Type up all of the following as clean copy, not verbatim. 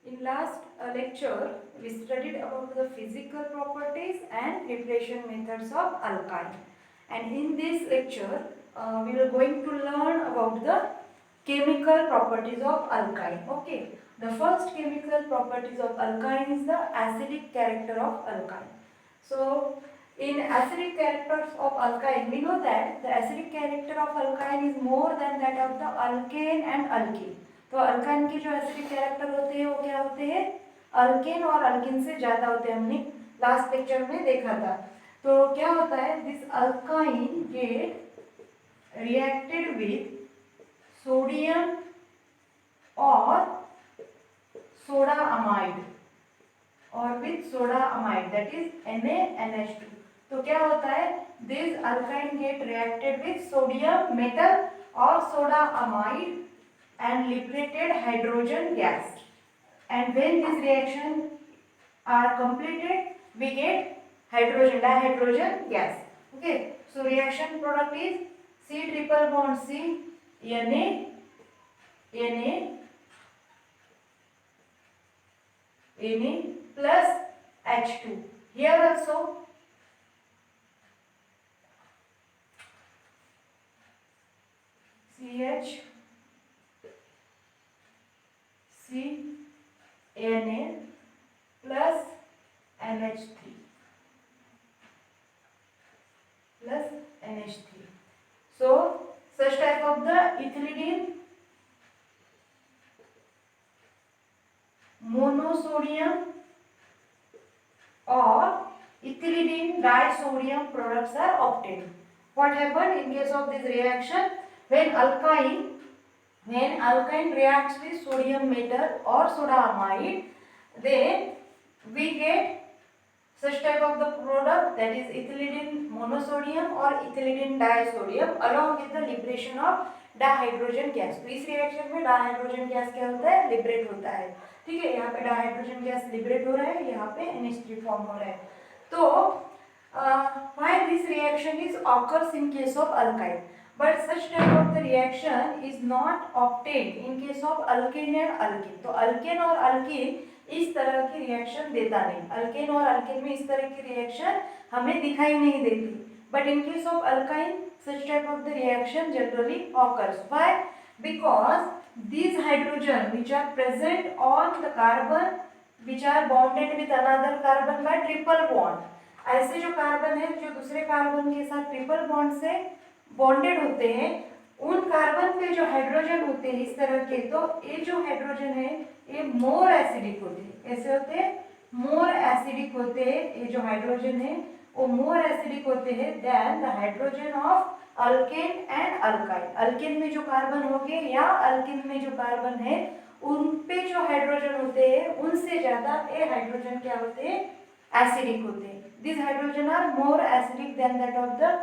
In last lecture, we studied about the physical properties and preparation methods of alkyne. And in this lecture, we are going to learn about the chemical properties of alkyne. Okay. The first chemical properties of alkyne is the acidic character of alkyne. So, in acidic characters of alkyne, we know that the acidic character of alkyne is more than that of the alkane and alkene. तो alkyne के जो acidic character होते हैं वो क्या होते हैं, alkane और अल्किन से ज्यादा होते हैं. हमने लास्ट लेक्चर में देखा था. तो क्या होता है, this alkyne get reacted with sodium और सोडा अमाइड और with soda amide that is NaNH2. तो क्या होता है, this alkyne get reacted with sodium metal और soda amide and liberated hydrogen gas, and when this reaction are completed we get hydrogen dihydrogen gas. Okay, so reaction product is C triple bond C Na plus H2. Here also CH Na plus NH3 plus NH3. So such type of the ethylene monosodium or ethylene disodium products are obtained. What happened in case of this reaction, when alkyne reacts with sodium metal or soda amide, then we get such type of the product, that is ethylene monosodium or ethylene disodium along with the liberation of dihydrogen gas. तो इस reaction में dihydrogen gas क्या होता है, liberate होता है. ठीक है, यहाँ पे डाइहाइड्रोजन गैस लिबरेट हो रहा है, यहाँ पे NH3 फॉर्म हो रहा है. तो why this reaction is occurs in case of alkyne, but such type of the reaction is not obtained in case of alkane and alkene. तो alkane और alkene इस तरह की रिएक्शन देता नहीं. अल्केन और अल्केन में इस तरह की रिएक्शन हमें दिखाई नहीं देती. But in case of alkyne such type of the reaction generally occurs. Why? Because these hydrogen which are present on the carbon which are bonded with another carbon by triple bond, ऐसे जो carbon है जो दूसरे carbon के साथ triple bond से bonded होते हैं, उन कार्बन पे जो हाइड्रोजन होते हैं इस तरह के, तो ये जो हाइड्रोजन है ये मोर एसिडिक होते हैं. ऐसे होते हैं, मोर एसिडिक होते हैं. ये जो हाइड्रोजन है वो मोर एसिडिक होते हैं then the hydrogen of alkane and alkyne. Alkane में जो कार्बन होंगे या अल्किन में जो कार्बन है उन पे जो हाइड्रोजन होते हैं उनसे ज्यादा ये हाइड्रोजन क्या होते हैं, एसिडिक होते हैं. This hydrogen are more acidic than that of the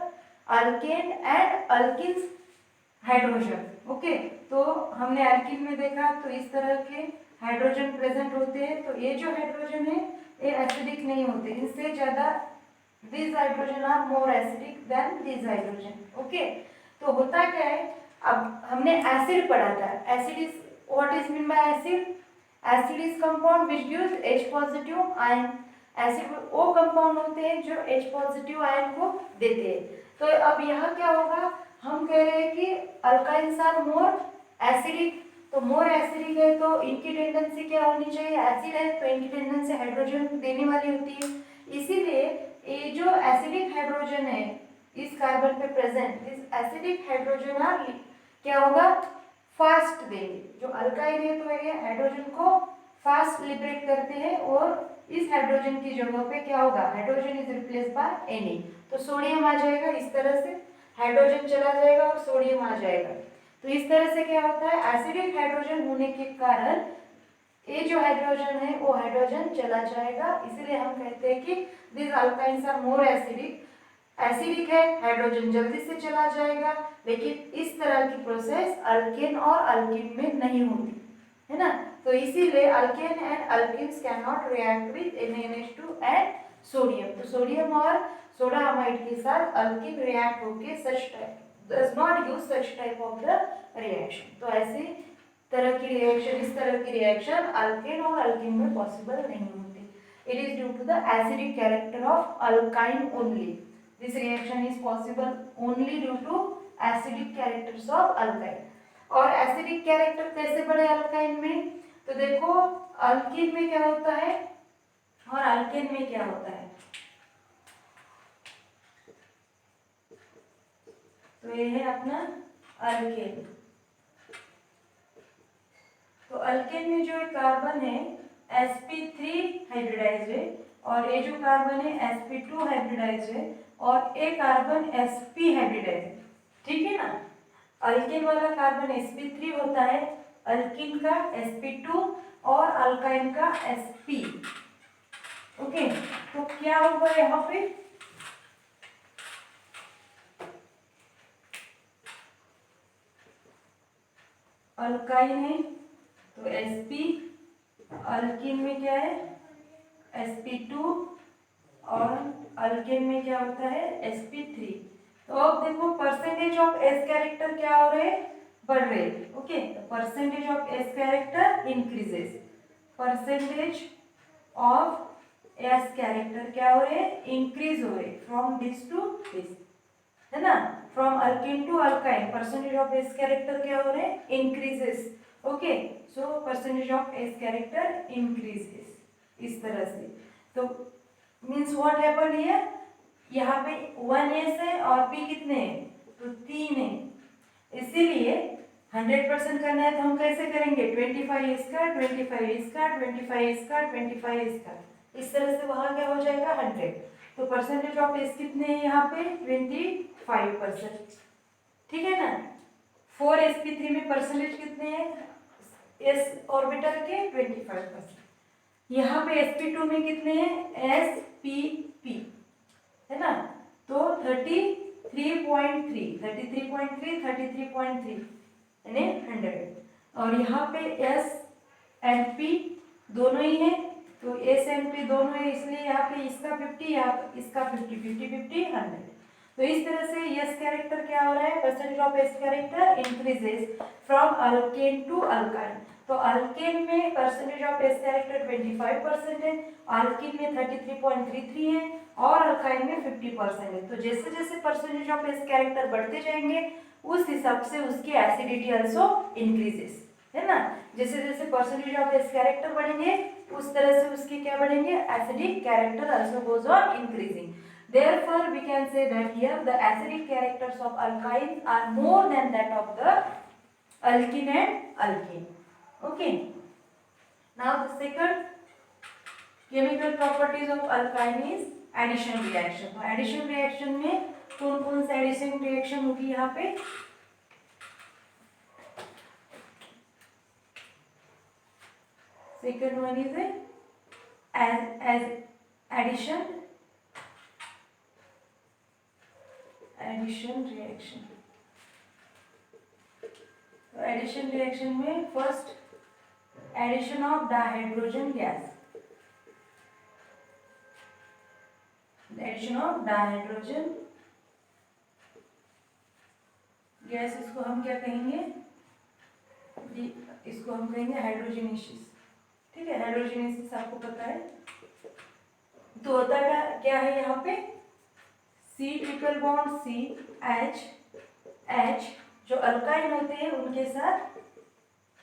alkane and alkynes hydrogen. Okay, तो हमने अल्किन में देखा तो इस तरह के हाइड्रोजन प्रेजेंट होते हैं. तो ये जो हाइड्रोजन है ये एसिडिक नहीं होते, इससे ज्यादा this hydrogen are more acidic than this hydrogen. Okay, तो होता क्या है, अब हमने एसिड पढ़ा था. Acid is what is mean by acid. Acid is compound which gives H positive ion. Acid वो कंपाउंड होते हैं जो H पॉजिटिव आयन को देते हैं. तो अब यहाँ क्या होगा, हम कह रहे हैं कि अल्काइन्स आर मोर एसिडिक. तो मोर एसिडिक है तो इनकी टेंडेंसी क्या होनी चाहिए, एसिड है तो इनकी टेंडेंसी हाइड्रोजन देने वाली होती है. इसीलिए ये जो एसिडिक हाइड्रोजन है इस कार्बन पे present, this acidic hydrogen are क्या होगा, फास्ट देंगे. जो अल्काइन है तो ये हाइड्रोजन को फास्ट लिबरेट करते हैं और इस हाइड्रोजन की जगह पे क्या होगा, hydrogen is replace by Na. तो सोडियम आ जाएगा, इस तरह से हाइड्रोजन चला जाएगा और सोडियम आ जाएगा. तो इस तरह से क्या होता है, एसिडिक हाइड्रोजन होने के कारण ये जो हाइड्रोजन है वो हाइड्रोजन चला जाएगा. इसलिए हम कहते हैं कि this alkynes are more acidic. Acidic है, हाइड्रोजन जल्दी से चला जाएगा, लेकिन इस तरह की प्रोसेस अल्केन और अल्किन में नहीं होती है ना. तो इसीलिए alkane and alkynes can not react with NaNH2 and sodium. तो सोडियम और सोडा अमाइड के साथ अल्किन रिएक्ट होके such type does not use such type of the reaction. तो ऐसे तरह की रिएक्शन, इस तरह की रिएक्शन अल्केन और अल्कीन में पॉसिबल नहीं होती. It is due to the acidic character of alkyne only. This reaction is possible only due to acidic characters of alkyne. और एसिडिक कैरेक्टर कैसे बढ़े अल्काइन में? तो देखो अल्कीन में क्या होता है और अल्केन में क्या होता है. तो ये है अपना अल्केन. तो अल्केन में जो कार्बन है sp3 हाइब्रिडाइज्ड है और ये जो कार्बन है sp2 हाइब्रिडाइज्ड है और ये कार्बन sp हाइब्रिडाइज्ड है. ठीक है ना. अल्केन वाला कार्बन sp3 होता है, अल्कीन का sp2 और अल्काइन का sp. ओके, तो क्या होगा यहाँ पे? अल्काइन है तो sp, अल्कीन में क्या है sp2 और अल्केन में क्या होता है sp3. तो अब देखो परसेंटेज ऑफ एस कैरेक्टर क्या हो रहे, बढ़ रहे. Okay, percentage of s character increases. Percentage of s character क्या हो रहे, इंक्रीज हो रहे फ्रॉम दिस टू दिस, है ना. From alkene to alkyne percentage of s character क्या हो रहे, increases. Okay, so percentage of s character increases इस तरह से. तो मीन्स व्हाट हैपन हियर, यहाँ पे 1s है और p कितने हैं, तो 3 है. इसीलिए 100% करना है तो हम कैसे करेंगे, 25 इसका 25 इसका 25 इसका 25 इसका, इस तरह से वहाँ क्या हो जाएगा 100. तो परसेंटेज ऑफ एस कितने हैं यहाँ पे 25%. ठीक है ना. 4sp3 में परसेंटेज कितने हैं एस ऑर्बिटल के 25%. यहाँ पे sp2 में कितने हैं spp, है ना. तो 33.3 यानी 100. और यहाँ पे s एंड p दोनों ही है, तो s एंड p दोनों है, इसलिए यहाँ पे इसका 50, यहाँ इसका 50, 50 50 100. तो इस तरह से यस कैरेक्टर क्या हो रहा है, percentage of s character increases from alkane to alkyne. तो अल्केन में परसेंटेज ऑफ एस कैरेक्टर 25% है, अल्कीन में 33.33 है और अल्काइन में 50% है. तो जैसे जैसे परसेंटेज ऑफ एस कैरेक्टर बढ़ते जाएंगे उस हिसाब से उसकी एसिडिटी आल्सो इंक्रीजेस, है ना. जैसे जैसे परसेंटेज ऑफ एस कैरेक्टर बढ़ेंगे उस तरह से उसके क्या बढ़ेंगे, acidic character also goes on increasing. Therefore, we can say that here the acidic characters of alkynes are more than that of the alkene and alkene. Okay. Now the second chemical properties of alkyne is addition reaction. तो addition reaction में कौन कौन से addition reaction होगी यहाँ पे, second one is as addition reaction. तो addition reaction में first addition of dihydrogen gas. Addition of dihydrogen gas, इसको हम क्या कहेंगे, इसको हम कहेंगे हाइड्रोजनेसिस. ठीक है, हाइड्रोजनेसिस आपको पता है. तो होता क्या है यहाँ पे, C triple bond C H जो अल्काइन होते हैं उनके साथ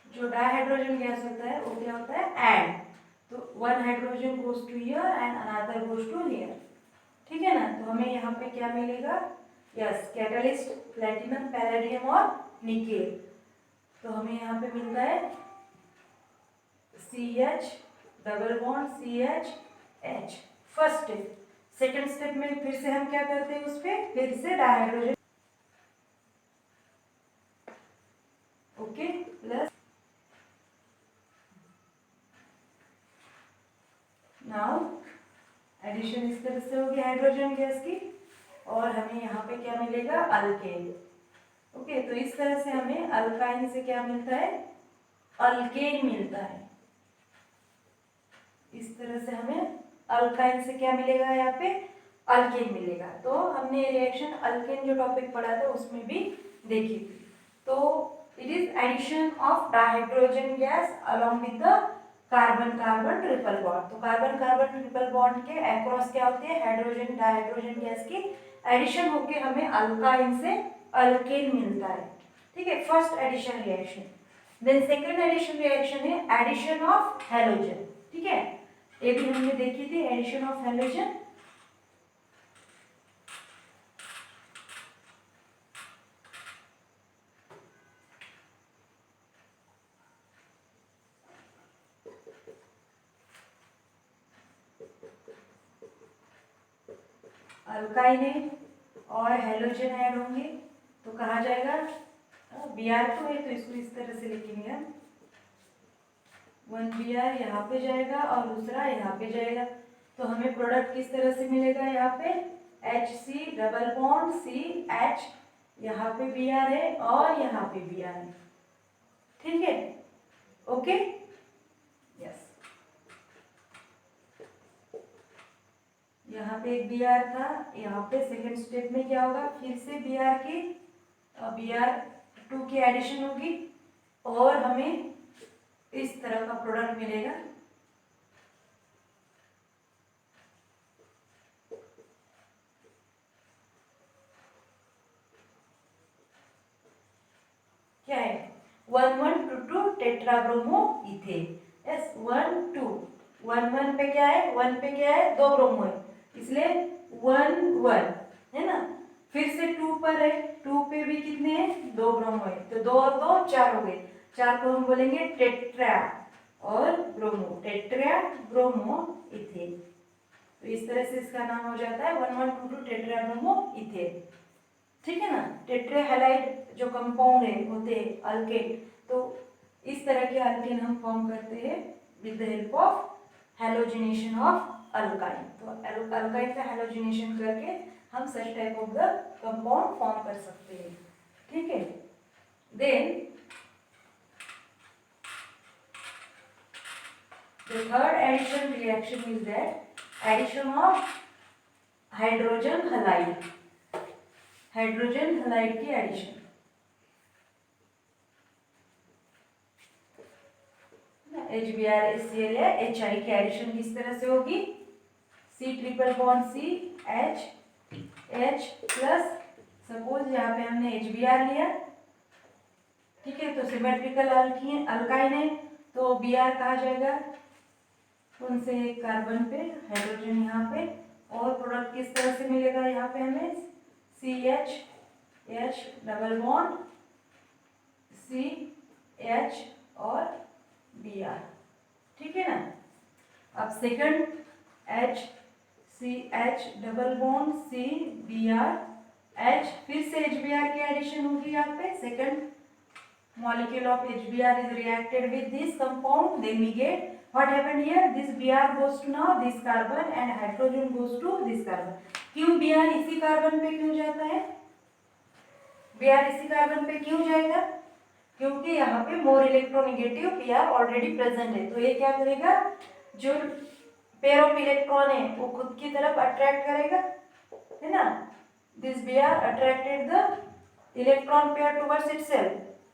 जो डाइहाइड्रोजन गैस होता है वो क्या होता है एड. तो one hydrogen goes to here and another goes to here. ठीक है ना. तो हमें यहाँ पे क्या मिलेगा, यस कैटलिस्ट प्लैटिनम पैलेडियम और निकेल. तो हमें यहाँ पे मिलता है CH double bond CH first step. Second step में फिर से हम क्या करते हैं, उस पर फिर से dihydrogen. Okay, plus now addition इस तरह से होगी हाइड्रोजन गैस की और हमें यहाँ पे क्या मिलेगा, अल्केन. ओके, तो इस तरह से हमें अल्काइन से क्या मिलता है, अल्केन मिलता है. इस तरह से हमें अल्काइन से क्या मिलेगा, यहाँ पे अल्केन मिलेगा. तो हमने रिएक्शन अल्केन जो टॉपिक पढ़ा था उसमें भी देखी थी. तो it is addition of dihydrogen gas along with the carbon carbon triple bond. तो कार्बन कार्बन ट्रिपल बॉन्ड के अक्रॉस क्या होती है, हाइड्रोजन डाइहाइड्रोजन गैस की एडिशन होके हमें अल्काइन से अल्केन मिलता है। ठीक है, first addition reaction. Then second addition reaction है एडिशन ऑफ हैलोजन। ठीक है, ये भी हमने देखी थी, एडिशन ऑफ हैलोजन। अल्काइन और हैलोजन ऐड होंगे तो कहा जाएगा Br2 है, तो इसको इस तरह से लिखेंगे हम, 1 Br यहाँ पे जाएगा और दूसरा यहाँ पे जाएगा। तो हमें प्रोडक्ट किस तरह से मिलेगा, यहाँ पे HC डबल बॉन्ड CH, यहाँ पे Br है और यहाँ पे Br है। ठीक है, ओके, यस। यहाँ पे एक Br था, यहाँ पे सेकेंड स्टेप में क्या होगा, फिर से Br2 की एडिशन होगी और हमें इस तरह का प्रोडक्ट मिलेगा। क्या है, 1,1,2,2 टेट्राब्रोमो इथेन। यस, 1 2 1 1 पे क्या है, 1 पे क्या है, 2 ब्रोमो है, इसलिए 1 1 है ना। फिर से 2 पर है, 2 पे भी कितने हैं, 2 ब्रोमो है, तो 2 और 2 4 हो गए। 4 को हम बोलेंगे टेट्रा और ब्रोमो, टेट्रा ब्रोमो इथेन। तो इस तरह से इसका नाम हो जाता है 1,1,2,2 टेट्रा ब्रोमो इथेन। ठीक है ना। टेट्राहैलाइड जो कंपाउंड है होते हैं अल्केन, तो इस तरह के अल्केन हम फॉर्म करते हैं with the help of halogenation of alkyne. तो अल्काइन का हैलोजिनेशन करके हम सच type of the compound form कर सकते हैं। ठीक है, then the third addition reaction is that addition of hydrogen halide, hydrogen halide की एडिशन। HBr HCl है, HI की एडिशन किस तरह से होगी, C triple bond C H H plus, suppose यहाँ पे हमने HBr लिया, ठीक है, तो सिमेट्रिकल अल्काइन है, तो Br कहा जाएगा कौन से कार्बन पे, हाइड्रोजन यहाँ पे, और प्रोडक्ट किस तरह से मिलेगा, यहाँ पे हमें CH H double bond CH और Br। ठीक है ना। अब second HCH double bond C Br H, फिर से HBr की एडिशन होगी यहाँ पे, second molecule of HBr is reacted with this compound, then we get what happened here, this Br goes to now this carbon and hydrogen goes to this carbon। क्यों Br इसी carbon पे क्यों जाता है, Br इसी carbon पे क्यों जाएगा, क्योंकि यहाँ पे more electronegative Br already present है, तो ये क्या करेगा, जो पेयर ऑफ इलेक्ट्रॉन है वो खुद की तरफ अट्रैक्ट करेगा, है ना। This Br attracted the electron pair towards itself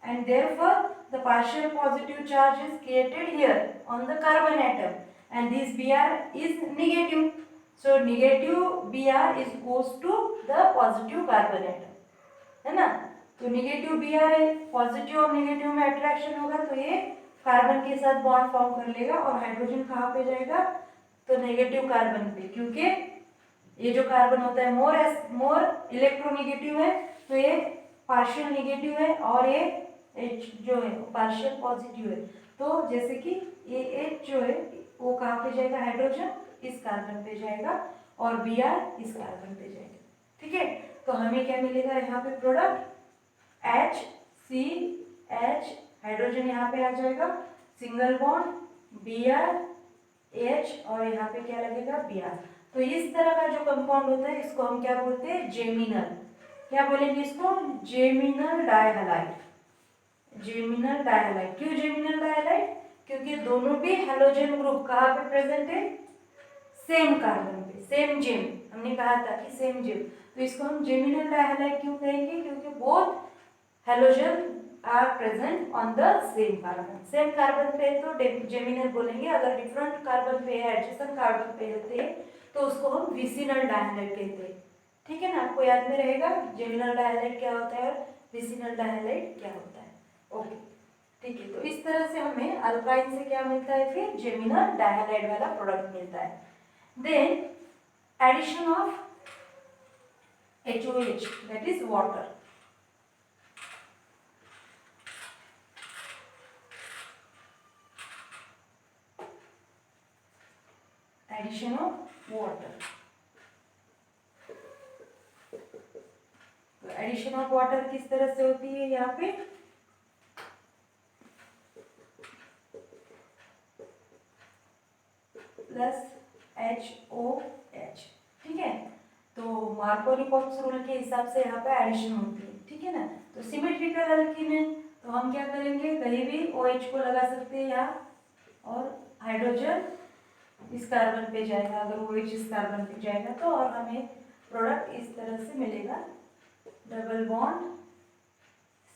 and therefore the partial positive charge is created here on the carbon atom and this Br is negative, so negative Br is goes to the positive carbon atom, है ना। तो negative Br है, positive और negative में attraction होगा तो ये carbon के साथ बॉन्ड फॉर्म कर लेगा और हाइड्रोजन कहाँ पे जाएगा, तो नेगेटिव कार्बन पे, क्योंकि ये जो कार्बन होता है मोर इलेक्ट्रोनेगेटिव है, तो ये पार्शियल नेगेटिव है और ये H जो है पार्शियल पॉजिटिव है। तो जैसे कि ये H जो है वो कहाँ पे जाएगा, हाइड्रोजन इस कार्बन पे जाएगा और Br इस कार्बन पे जाएगा। ठीक है, तो हमें क्या मिलेगा यहाँ पे प्रोडक्ट HCH, हाइड्रोजन यहाँ पे आ जाएगा, सिंगल बॉन्ड Br H और यहाँ पे क्या लगेगा Br। तो इस तरह का जो कंपाउंड होता है इसको हम क्या बोलते हैं, जेमिनल, क्या बोलेंगे इसको, जेमिनल डाइहैलाइड। जेमिनल डाइहैलाइड, क्यों जेमिनल डाइहैलाइड, क्योंकि दोनों भी हैलोजन ग्रुप कहाँ पे प्रेजेंट है, सेम कार्बन पे, सेम जेम, हमने कहा था कि सेम जेम, तो इसको हम जेमिनल डाइहैलाइड क्यों कहेंगे, क्योंकि both halogen are present on the same carbon. Same carbon पे तो जेमिनल बोलेंगे, अगर डिफरेंट कार्बन पे है, एडजेसेंट कार्बन पे होते हैं तो उसको हम विसिनल डायहाइड कहते हैं। ठीक है ना, आपको याद में रहेगा जेमिनल डायहाइड क्या होता है और विसिनल डायहाइड क्या होता है। ओके ठीक है, तो इस तरह से हमें अल्काइन से क्या मिलता है, फिर जेमिनल डायहाइड वाला प्रोडक्ट मिलता है। Then addition of HOH, that is water. Addition of water. तो एडिशन ऑफ वाटर किस तरह से होती है यहाँ पे, प्लस HOH। ठीक है, तो मार्कोनी-कॉक्स रूल के हिसाब से यहाँ पे एडिशन होती है। ठीक है ना, तो सिमेट्रिकल अल्कीन है तो हम क्या करेंगे, कहीं भी OH को लगा सकते हैं यहाँ और हाइड्रोजन इस कार्बन पे जाएगा, अगर OH इस कार्बन पे जाएगा तो, और हमें प्रोडक्ट इस तरह से मिलेगा, डबल बॉन्ड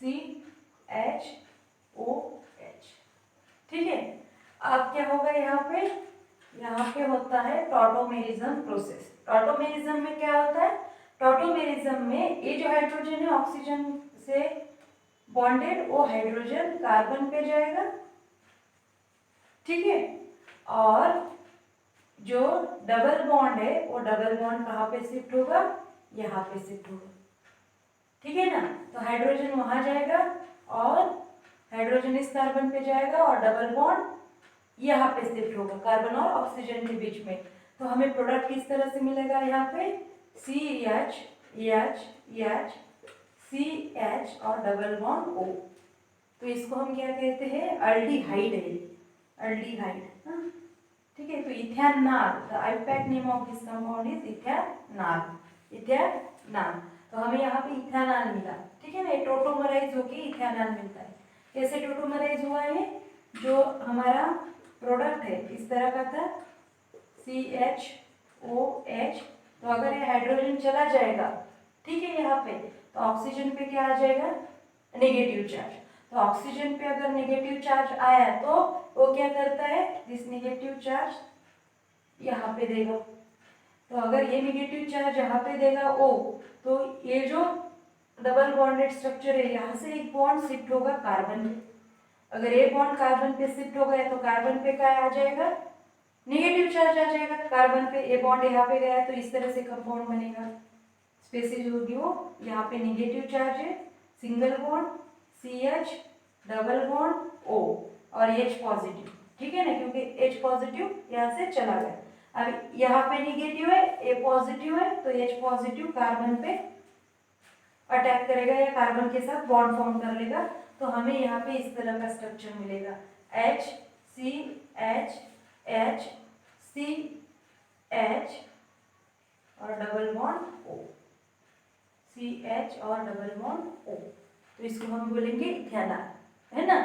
CHOH। ठीक है, अब क्या होगा यहाँ पे होता है टॉटोमेरिज्म प्रोसेस। टॉटोमेरिज्म में क्या होता है, टॉटोमेरिज्म में ये जो हाइड्रोजन है ऑक्सीजन से बॉन्डेड, वो हाइड्रोजन कार्बन पे जाएगा। ठीक है, और जो डबल बॉन्ड है वो डबल बॉन्ड कहाँ पे शिफ्ट होगा, यहाँ पे शिफ्ट होगा। ठीक है ना, तो हाइड्रोजन वहां जाएगा और हाइड्रोजन इस कार्बन पे जाएगा और डबल बॉन्ड यहाँ पे शिफ्ट होगा कार्बन और ऑक्सीजन के बीच में। तो हमें प्रोडक्ट किस तरह से मिलेगा, यहाँ पे CH CH और डबल बॉन्ड O। तो इसको हम क्या कहते हैं, अल्डिहाइड है, अल्डिहाइड। ठीक है, तो ethanol, the IUPAC name of this compound is ethanol, ethanol. तो हमें यहाँ पे इथेनॉल मिला। ठीक है ना, ये टोटोमराइज होके इथेनॉल मिलता है। कैसे टोटोमराइज हुआ है, जो हमारा प्रोडक्ट है इस तरह का था CHOH, तो अगर ये हाइड्रोजन चला जाएगा, ठीक है, यहाँ पे तो ऑक्सीजन पे क्या आ जाएगा, नेगेटिव चार्ज। तो ऑक्सीजन पे अगर नेगेटिव चार्ज आया तो वो क्या करता है, दिस नेगेटिव चार्ज यहाँ पे देगा। तो अगर ये नेगेटिव चार्ज यहाँ पे देगा O, तो ये जो डबल बॉन्डेड स्ट्रक्चर है यहाँ से एक बॉन्ड शिफ्ट होगा कार्बन पे। अगर एक बॉन्ड कार्बन पे शिफ्ट हो गया तो कार्बन पे क्या आ जाएगा, नेगेटिव चार्ज आ जाएगा कार्बन पे। ए बॉन्ड यहाँ पे गया तो इस तरह से कंपाउंड बनेगा, स्पेसिस होगी वो, यहाँ पे नेगेटिव चार्ज है, single bond CH, double bond O और H पॉजिटिव। ठीक है ना, क्योंकि H पॉजिटिव यहाँ से चला गया। अब यहाँ पे नेगेटिव है, A पॉजिटिव है, तो H पॉजिटिव कार्बन पे अटैक करेगा या कार्बन के साथ बॉन्ड फॉर्म कर लेगा। तो हमें यहाँ पे इस तरह का स्ट्रक्चर मिलेगा, HCH HCH और डबल बॉन्ड O, CH और डबल बॉन्ड O। तो इसको हम बोलेंगे इथेनॉल, है ना।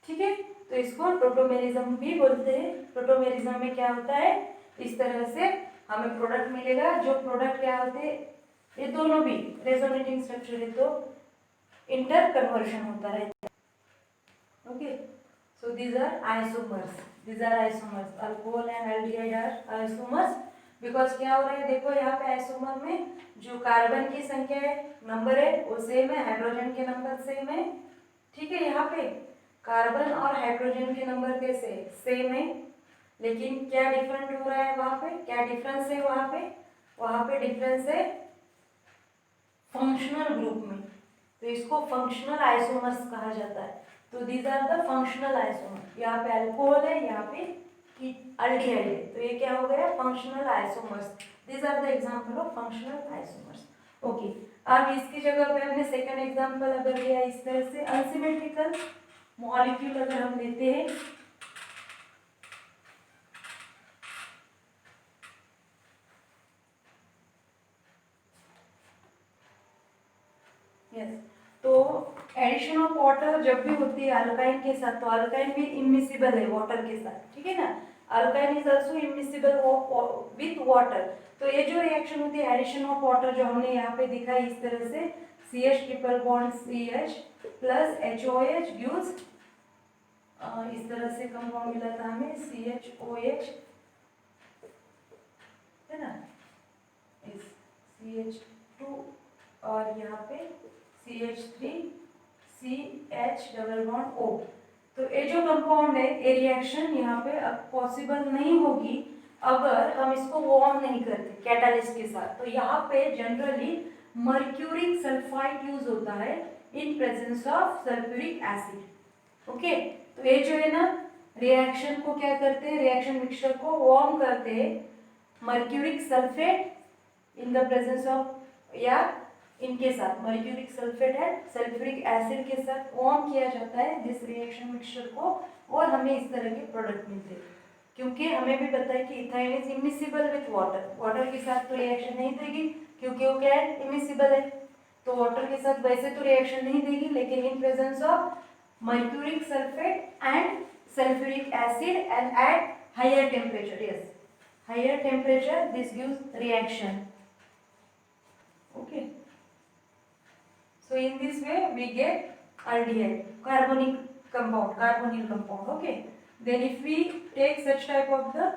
ठीक है, तो इसको टोटोमेरिज्म भी बोलते हैं। टोटोमेरिज्म में क्या होता है, इस तरह से हमें प्रोडक्ट मिलेगा। जो प्रोडक्ट क्या होते हैं, ये दोनों भी रेजोनेटिंग स्ट्रक्चर है तो इंटर कन्वर्शन होता रहता है। Okay, so these are isomers, these are isomers, alcohol and aldehyde are isomers. Because क्या हो रहा है, देखो यहाँ पे आइसोमर में जो कार्बन की संख्या है, नंबर है वो सेम है, हाइड्रोजन के नंबर सेम है। ठीक है, यहाँ पे कार्बन और हाइड्रोजन के नंबर कैसे सेम है, लेकिन क्या डिफरेंट हो रहा है वहाँ पे, क्या डिफरेंस है वहाँ पे डिफरेंस है फंक्शनल ग्रुप में। तो इसको फंक्शनल आइसोमर्स कहा जाता है। तो these are the functional isomer. यहाँ पे अल्कोहल है, यहाँ पे अल्डिहाइड है, तो ये क्या हो गया, functional isomers. These are the example of functional isomers. Okay, अब इसकी जगह पे हमने सेकंड एग्जांपल अगर लिया इस तरह से, अनसिमेट्रिकल मॉलिक्यूल अगर हम लेते हैं, यस, तो एडिशन ऑफ वाटर जब भी होती है अल्काइन के साथ, तो अल्काइन भी इमिसिबल है वाटर के साथ। ठीक है ना, alkyne is also immiscible with water. तो ये जो रिएक्शन होती है एडिशन ऑफ वाटर, जो हमने यहाँ पे दिखा इस तरह से CH triple bond CH plus HOH gives इस तरह से कंपाउंड मिला था हमें CHOH, है ना, इस CH2 और यहाँ पे CH3 CH double bond O। तो ये जो कंपाउंड है ये रिएक्शन यहाँ पे अब पॉसिबल नहीं होगी अगर हम इसको वार्म नहीं करते कैटालिस्ट के साथ। तो यहाँ पे जनरली मर्क्यूरिक सल्फाइड यूज होता है इन presence of sulphuric acid. Okay, तो ये जो है ना रिएक्शन को क्या करते हैं, रिएक्शन मिक्सचर को वार्म करते हैं mercuric sulphate in the presence of या इनके साथ मर्क्यूरिक सल्फेट है सल्फ्यूरिक एसिड के साथ वार्म किया जाता है दिस रिएक्शन मिक्सचर को, और हमें इस तरह के प्रोडक्ट मिलते हैं। क्योंकि हमें भी पता है कि ethyne is immiscible with water, water के साथ तो रिएक्शन नहीं देगी क्योंकि वो क्या है, इमिसिबल है। तो वाटर के साथ वैसे तो रिएक्शन नहीं देगी, लेकिन in presence of mercuric sulphate and sulphuric acid and at higher temperature, yes higher temperature this gives reaction. Okay, so in this way we get aldehyde, carbonic compound, carbonyl compound. Okay, then if we take such type of the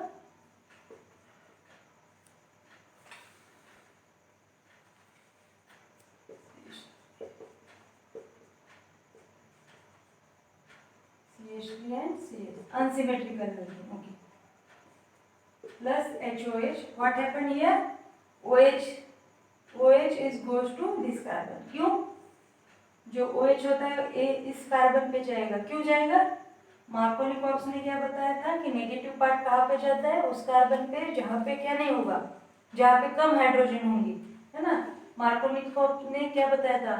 CH3 and CH unsymmetrical version. Okay, plus HOH, what happened here, OH is goes to this carbon. क्यों, जो OH होता है ये इस carbon पे जाएगा, क्यों जाएगा, मार्कोनी कॉक्स ने क्या बताया था कि नेगेटिव पार्ट कहाँ पे जाता है, उस कार्बन पे जहाँ पे क्या नहीं होगा, जहाँ पे कम हाइड्रोजन होंगी, है ना। मार्कोनी कॉक्स ने क्या बताया था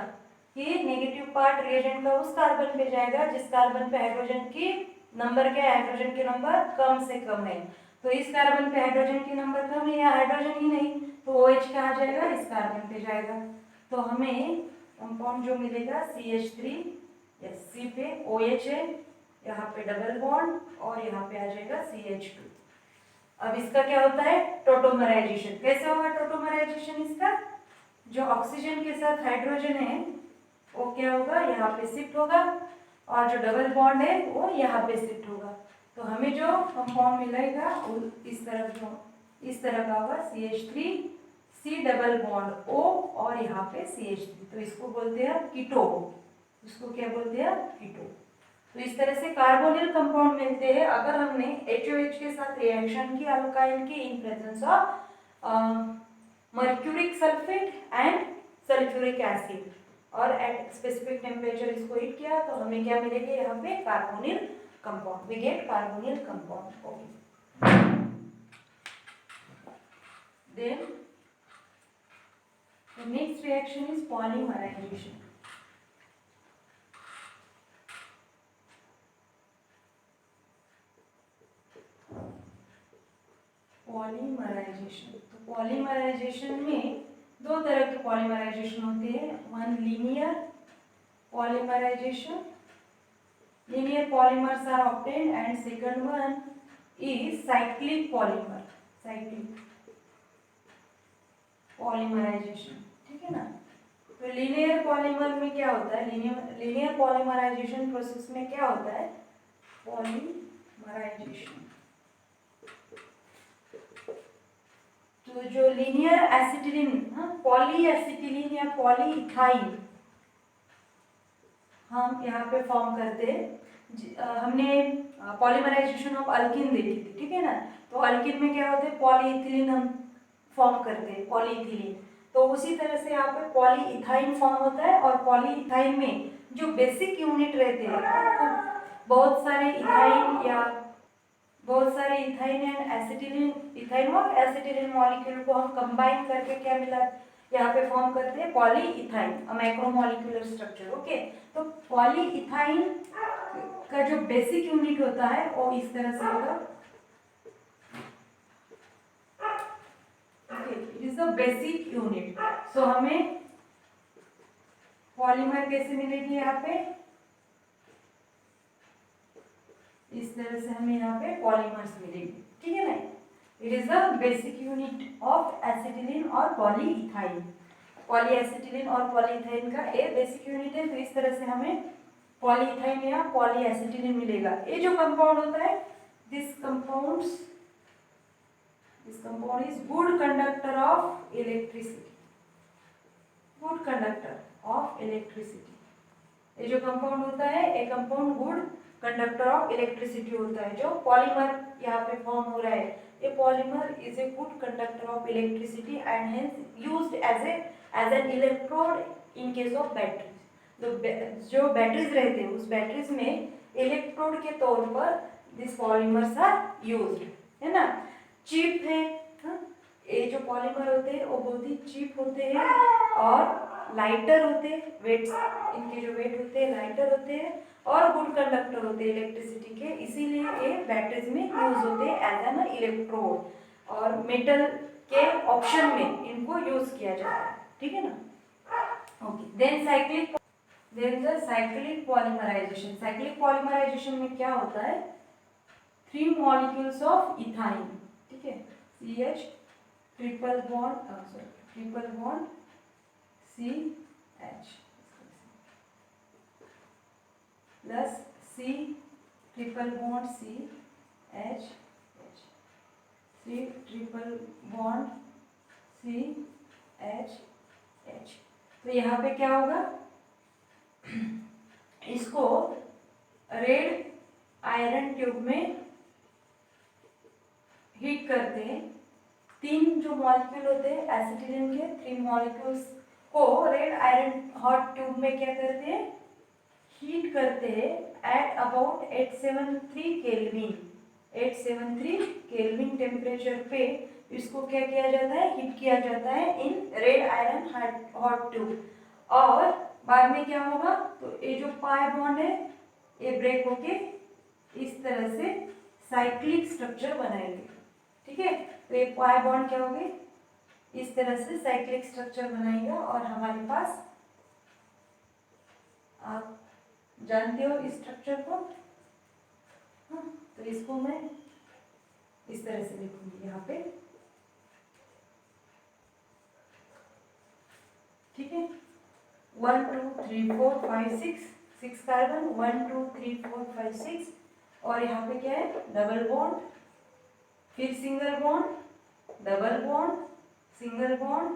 कि नेगेटिव पार्ट रिएजेंट का उस कार्बन पे जाएगा जिस कार्बन पे हाइड्रोजन की नंबर क्या है, हाइड्रोजन के नंबर कम से कम है। तो इस कार्बन पे हाइड्रोजन की नंबर कम है या हाइड्रोजन ही नहीं, तो OH कहाँ जाएगा, इस कार्बन पे जाएगा। तो हमें कंपाउंड जो मिलेगा CH3, यस C पे OH है, यहाँ पे डबल बॉन्ड और यहाँ पे आ जाएगा CH2। अब इसका क्या होता है, टोटोमराइजेशन। कैसे होगा टोटोमराइजेशन, इसका जो ऑक्सीजन के साथ हाइड्रोजन है वो क्या होगा, यहाँ पे शिफ्ट होगा, और जो डबल बॉन्ड है वो यहाँ पे शिफ्ट होगा। तो हमें जो कंपाउंड मिलेगा वो इस तरह का होगा CH3 C double bond O और यहाँ पे CH3, तो इसको बोलते हैं कीटो, इसको क्या बोलते हैं, कीटो। तो इस तरह से कार्बोनिल कंपाउंड मिलते हैं अगर हमने HOH के साथ रिएक्शन की अल्काइल की in presence of mercuric sulphate and sulphuric acid, और एट स्पेसिफिक टेम्परेचर इसको हीट किया तो हमें क्या मिलेगा, यहाँ पे carbonyl compound, we get carbonyl compound. Okay, then the next reaction is polymerization. Polymerisation, तो पॉलीमराइजेशन में दो तरह के पॉलीमराइजेशन होते हैं, one linear polymerisation, linear polymers are obtained, and second one is cyclic polymer, cyclic polymerisation, ठीक है ना। तो लीनियर पॉलीमर में क्या होता है, लीनियर पॉलीमराइजेशन प्रोसेस में क्या होता है, पॉलीमराइजेशन, तो जो लीनियर एसिटिलीन, पॉली एसिटिलीन या पॉलीइथाइन हम यहाँ पे फॉर्म करते हैं। हमने पॉलीमराइजेशन ऑफ अल्किन देखी थी, ठीक है ना। तो अल्किन में क्या होते हैं, पॉलीइथिलीन हम फॉर्म करते हैं, पॉलीइथिलीन। तो उसी तरह से यहाँ पे पॉलीइथाइन फॉर्म होता है, और पॉलीइथाइन में जो बेसिक यूनिट रहते हैं तो बहुत सारे इथाइन या बहुत सारे इथाइन एंड एसिटिलीन, इथाइन और एसिटिलीन मॉलिक्यूल को हम कंबाइन करके क्या मिला, यहाँ पे फॉर्म करते हैं पॉलीइथाइन, मैक्रोमोलिक्यूलर स्ट्रक्चर। ओके, तो पॉलीइथाइन का जो बेसिक यूनिट होता है वो इस तरह से होगा, it is the basic unit. So हमें पॉलीमर कैसे मिलेगी, यहाँ पे इस तरह से हमें यहाँ पे पॉलीमर्स मिलेगी, ठीक है ना। It is the basic unit of acetylene और पॉलीइथाइन। पॉलीएसिटिलीन और पॉलीइथाइन का ये बेसिक यूनिट है। तो इस तरह से हमें पॉलीइथाइन या पॉलीएसिटिलीन मिलेगा। ये जो कंपाउंड होता है, this compound is good conductor of electricity, good conductor of electricity. ये जो कंपाउंड होता है, ये compound good conductor of electricity होता है। जो पॉलीमर यहाँ पे फॉर्म हो रहा है, ये polymer is a good conductor of electricity and hence used as an electrode in case of battery. जो बैटरीज रहते हैं, उस बैटरीज में इलेक्ट्रोड के तौर पर दिस पॉलीमर्स आर यूज्ड, है ना। चीप है, हाँ? ये जो पॉलीमर होते हैं वो बहुत ही चीप होते हैं और लाइटर होते हैं, वेट्स इनके जो वेट होते हैं लाइटर होते हैं और गुड कंडक्टर होते हैं इलेक्ट्रिसिटी के, इसीलिए ये बैटरीज में यूज होते हैं एज एन इलेक्ट्रोड और मेटल के ऑप्शन में इनको यूज किया जाता है, ठीक है ना। Okay, then cyclic polymerisation. Cyclic polymerisation में क्या होता है, 3 मॉलिक्यूल्स ऑफ इथाइन, ठीक है, CH triple bond CH plus C triple bond CH, C triple bond CH। तो यहाँ पे क्या होगा, इसको रेड आयरन ट्यूब में हीट करते हैं। 3 जो मॉलिक्यूल होते हैं एसिटिलीन के, 3 मॉलिक्यूल्स को रेड आयरन हॉट ट्यूब में क्या करते हैं, हीट करते हैं एट अबाउट 873 केल्विन टेम्परेचर पे। इसको क्या किया जाता है, हीट किया जाता है in red iron hot tube. और बाद में क्या होगा, तो ये जो पाई बॉन्ड है ये ब्रेक होके इस तरह से साइक्लिक स्ट्रक्चर बनाएंगे, ठीक है। तो ये पाई बॉन्ड क्या होगी, इस तरह से साइक्लिक स्ट्रक्चर बनाएगा और हमारे पास, आप जानते हो इस स्ट्रक्चर को, हाँ, तो इसको मैं इस तरह से लिखूंगी यहाँ पे, ठीक है। 1 2 3 4 5 6 कार्बन, 1 2 3 4 5 6 और यहाँ पे क्या है, डबल बॉन्ड, फिर single bond, double bond, single bond,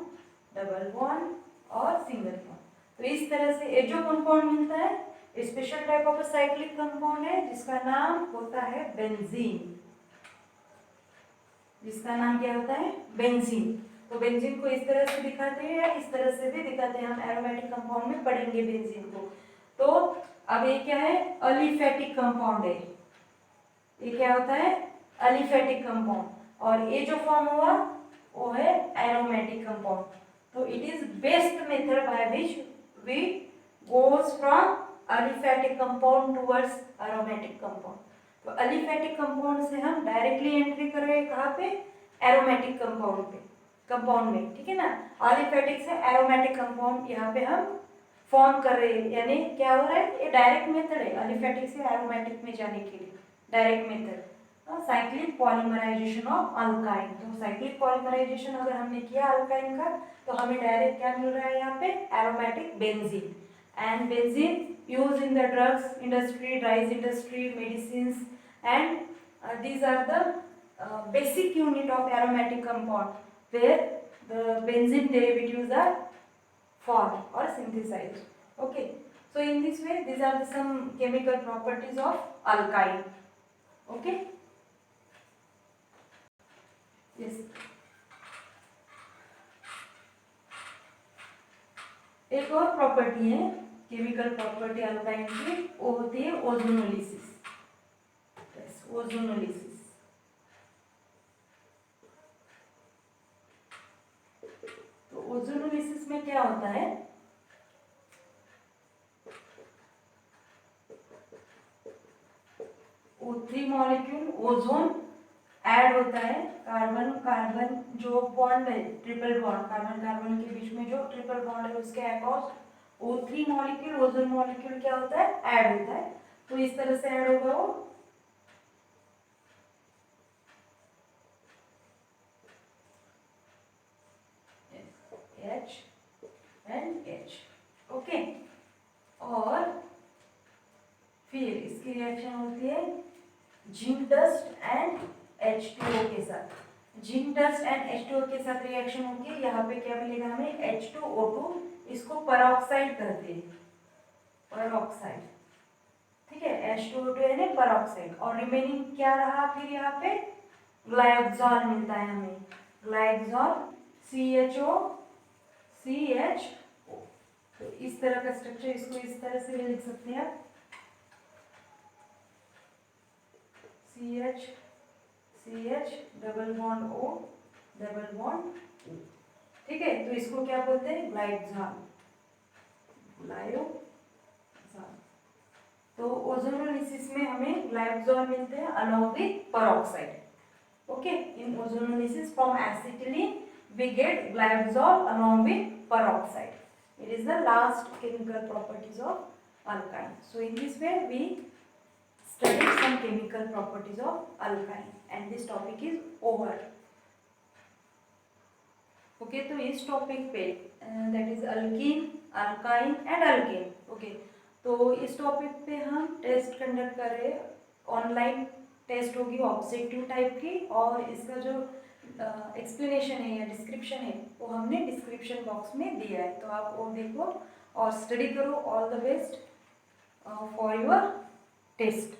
double bond और सिंगल बॉन्ड। तो इस तरह से ये जो कंपाउंड मिलता है, special type of cyclic compound है जिसका नाम होता है बेंजीन। जिसका नाम क्या होता है, बेंजीन। तो बेंजीन को इस तरह से दिखाते हैं या इस तरह से भी दिखाते हैं, हम एरोमेटिक कंपाउंड में पढ़ेंगे बेंजीन को। तो अब ये क्या है, अलिफेटिक कंपाउंड है। ये क्या होता है, अलिफेटिक कंपाउंड, और ये जो फॉर्म हुआ वो है एरोमेटिक कंपाउंड। तो it is best method by which we goes from aliphatic compound towards aromatic compound. तो अलिफेटिक कंपाउंड से हम डायरेक्टली एंट्री कर रहे हैं कहाँ पे, एरोमेटिक कंपाउंड में, ठीक है ना। अलिफेटिक से एरोमेटिक कंपाउंड यहाँ पे हम फॉर्म कर रहे हैं, यानी क्या हो रहा है, ये डायरेक्ट मेथड है अलिफेटिक से एरोमेटिक में जाने के लिए, direct method. Cyclic polymerisation of alkyne. तो साइक्लिक पॉलीमराइजेशन अगर हमने किया अल्काइन का, तो हमें डायरेक्ट क्या मिल रहा है यहाँ पे, aromatic benzene. And benzene used in the drugs industry, dyes industry, medicines, and these are the basic unit of aromatic compound where the benzene derivatives are formed or synthesized. Okay, so in this way these are the some chemical properties of alkyne. Okay, yes. एक और property है chemical property alkyne की, वो होती है ozonolysis. Ozonolysis, तो ozonolysis में क्या होता है, O3 मॉलिक्यूल ओजोन ऐड होता है, कार्बन कार्बन जो बॉन्ड है, ट्रिपल बॉन्ड, कार्बन कार्बन के बीच में जो ट्रिपल बॉन्ड है उसके across O3 molecule, ozone molecule क्या होता है, ऐड होता है। तो इस तरह से ऐड होगा वो, H होती है जिंक डस्ट एंड H2O के साथ। जिंक डस्ट एंड H2O के साथ रिएक्शन होगी, यहाँ पे क्या मिलेगा हमें H2O2, इसको परऑक्साइड कहते हैं, परऑक्साइड, ठीक है, H2O2 यानी परऑक्साइड। और रिमेनिंग क्या रहा फिर यहाँ पे ग्लाइकोल मिलता है हमें, ग्लाइकोल CHO CHO। तो इस तरह का स्ट्रक्चर, इसको इस तरह से लिख सकते हैं CH double bond O double bond, ठीक है। तो इसको क्या बोलते हैं ग्लाइकोल, ग्लाइकोल। तो ओजोनोलिसिस में हमें ग्लाइकोल मिलते हैं along with peroxide. Okay, in ozonolysis from acetylene we get glycol along with peroxide. It is the last chemical properties of alkyne. So in this way we studied some chemical properties of alkyne and this topic is over. Okay, तो इस topic पे that is alkene, alkyne and alkane. Okay, तो इस topic पे हम test conduct कर रहे हैं, ऑनलाइन टेस्ट होगी ऑब्जेक्टिव टाइप की, और इसका जो एक्सप्लेनेशन है या डिस्क्रिप्शन है वो हमने डिस्क्रिप्शन बॉक्स में दिया है, तो आप वो देखो और स्टडी करो। All the best for your test.